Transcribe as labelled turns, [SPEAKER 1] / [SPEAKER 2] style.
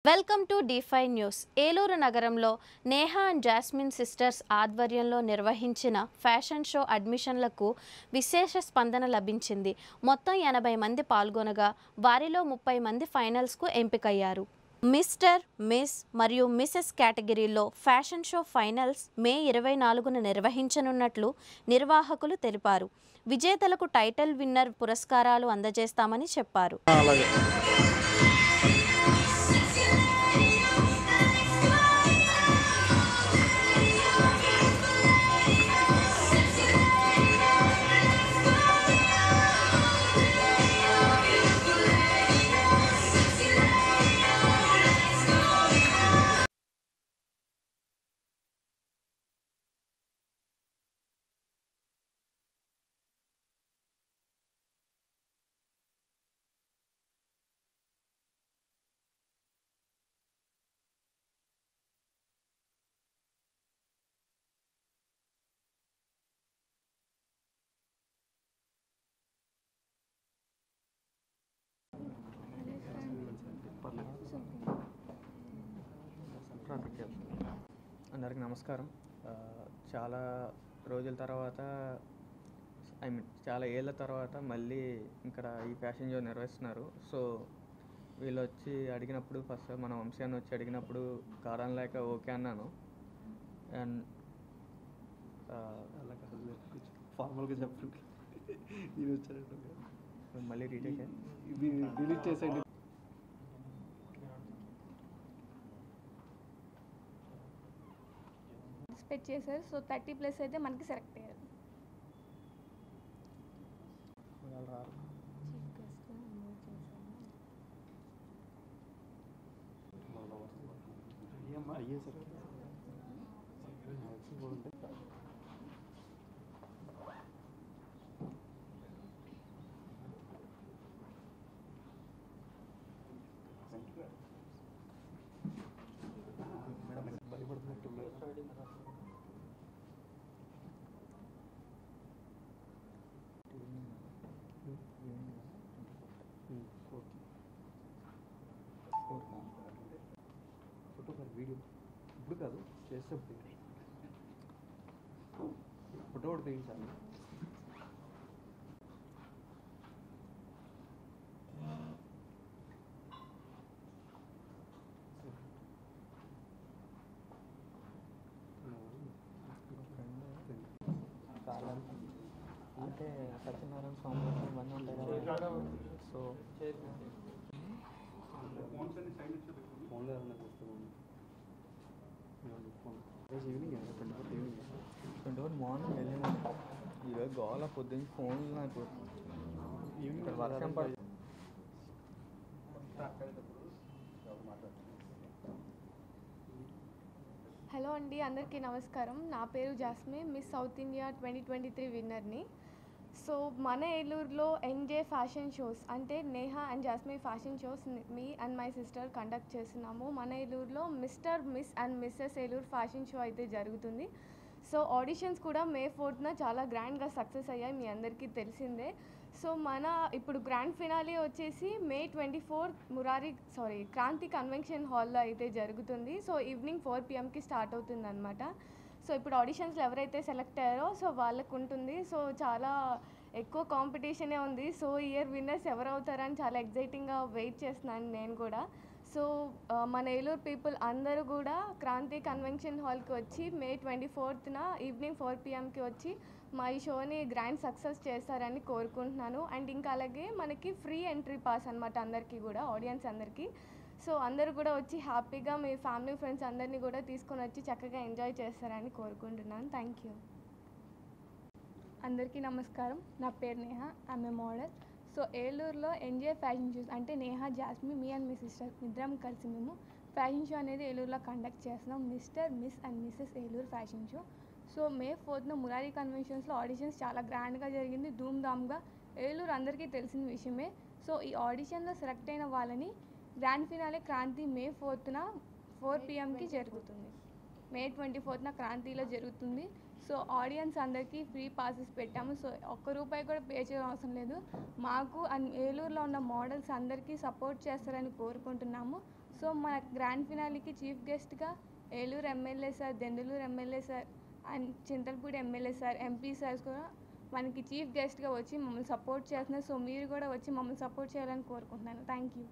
[SPEAKER 1] Welcome to D5 news. Eluru నగరంలో Neha and jasmine sisters ఆధ్వర్యంలో నిర్వహించిన ఫ్యాషన్ షో అడ్మిషన్లకు విశేష స్పందన లభించింది. మొత్తం 80 మంది పాల్గొనగా వారిలో 30 మంది ఫైనల్స్కు ఎంపికయ్యారు. మిస్టర్, మిస్ మరియు మిసెస్ కేటగిరీలో ఫ్యాషన్ షో ఫైనల్స్ మే 24న నిర్వహించనున్నట్లు నిర్వాహకులు తెలిపారు. విజేతలకు టైటిల్ విన్నర్ పురస్కారాలు అందజేస్తామని చెప్పారు.
[SPEAKER 2] అందరికి నమస్కారం. చాలా రోజుల తర్వాత చాలా ఏళ్ళ తర్వాత మళ్ళీ ఇక్కడ ఈ ఫ్యాషన్ షో నిర్వహిస్తున్నారు. సో వీళ్ళు వచ్చి అడిగినప్పుడు ఫస్ట్ మన వంశీయాన్ని వచ్చి అడిగినప్పుడు కారణం లేక ఓకే అన్నాను. అండ్
[SPEAKER 3] ఫార్మల్గా చెప్పండి, నేను వచ్చాను
[SPEAKER 2] మళ్ళీ రీటేక్
[SPEAKER 3] ఇది డిలీట్ చేసేయండి.
[SPEAKER 4] పార్టిసిపేట్ చేశారు. సో 30+ అయితే మనకి సెలెక్ట్ అయ్యారు.
[SPEAKER 3] ఫోటో కాదు, వీడియో ఇప్పుడు కాదు, చేసేప్పుడు ఫోటో కూడా తీయించాలి.
[SPEAKER 2] అంటే సత్యనారాయణ స్వామి ఇవన్నీ ఉంటాయి కదా. సో
[SPEAKER 3] ఫోన్లో ఏమన్నా చేస్తాము. ఈవినింగ్
[SPEAKER 2] 24 మార్నింగ్ వెళ్ళింది. ఈరోజు గోవాలో పొద్దున్న ఫోన్లు నాకు ఇక్కడ వర్షం పడుతుంది.
[SPEAKER 4] హలో అండి, అందరికీ నమస్కారం. నా పేరు జాస్మిన్, మిస్ సౌత్ ఇండియా 2023 విన్నర్ని. సో మన ఏలూరులో ఎన్జే ఫ్యాషన్ షోస్ అంటే Neha and Jasmine fashion shows me and my sister conduct చేస్తున్నాము. మన ఏలూరులో mister, miss and Mrs Eluru fashion show అయితే జరుగుతుంది. సో ఆడిషన్స్ కూడా మే 4న చాలా గ్రాండ్గా సక్సెస్ అయ్యాయి, మీ అందరికీ తెలిసిందే. సో మన ఇప్పుడు గ్రాండ్ ఫినాలే వచ్చేసి మే 24 క్రాంతి కన్వెన్షన్ హాల్లో అయితే జరుగుతుంది. సో ఈవినింగ్ 4 PM స్టార్ట్ అవుతుంది అనమాట. సో ఇప్పుడు ఆడిషన్స్లో ఎవరైతే సెలెక్ట్ అయ్యారో సో వాళ్ళకు ఉంటుంది. సో చాలా ఎక్కువ కాంపిటీషనే ఉంది. సో ఇయర్ విన్నర్స్ ఎవరు అవుతారని చాలా ఎగ్జైటింగ్గా వెయిట్ చేస్తున్నాను నేను కూడా. సో మన ఏలూరు పీపుల్ అందరూ కూడా క్రాంతి కన్వెన్షన్ హాల్కి వచ్చి మే 24న ఈవినింగ్ 4 PM వచ్చి మా ఈ షోని గ్రాండ్ సక్సెస్ చేస్తారని కోరుకుంటున్నాను. అండ్ ఇంకా అలాగే మనకి ఫ్రీ ఎంట్రీ పాస్ అనమాట అందరికీ కూడా, ఆడియన్స్ అందరికీ. సో అందరూ కూడా వచ్చి హ్యాపీగా మీ ఫ్యామిలీ ఫ్రెండ్స్ అందరినీ కూడా తీసుకొని వచ్చి చక్కగా ఎంజాయ్ చేస్తారని కోరుకుంటున్నాను. Thank you. అందరికీ నమస్కారం. నా పేరు Neha, I'm a model. So ఏలూరులో ఎన్జే ఫ్యాషన్ షోస్ అంటే Neha, Jasmine, me and me sister ఇద్దరం కలిసి మేము ఫ్యాషన్ షో అనేది ఏలూరులో కండక్ట్ చేస్తున్నాం. Mister, miss and Mrs Eluru fashion show. So May 4న మురారి కన్వెన్షన్స్లో ఆడిషన్స్ చాలా గ్రాండ్గా జరిగింది, ధూమ్ధామ్గా. ఏలూరు అందరికీ తెలిసిన విషయమే. సో ఈ ఆడిషన్లో సెలెక్ట్ అయిన వాళ్ళని గ్రాండ్ ఫినాలే క్రాంతి మే 4న 4 PM జరుగుతుంది. మే 24న క్రాంతిలో జరుగుతుంది. సో ఆడియన్స్ అందరికీ ఫ్రీ పాసెస్ పెట్టాము. సో ఒక్క రూపాయి కూడా పే చేయడం అవసరం లేదు. మాకు ఏలూరులో ఉన్న మోడల్స్ అందరికీ సపోర్ట్ చేస్తారని కోరుకుంటున్నాము. సో మన గ్రాండ్ ఫినాలీకి చీఫ్ గెస్ట్గా Eluru MLA sir, Denduluru MLA sir and Chintalapudi MLA sir, MP sirs కూడా మనకి చీఫ్ గెస్ట్గా వచ్చి మమ్మల్ని సపోర్ట్ చేస్తున్నారు. సో మీరు కూడా వచ్చి మమ్మల్ని సపోర్ట్ చేయాలని కోరుకుంటున్నాను. Thank you.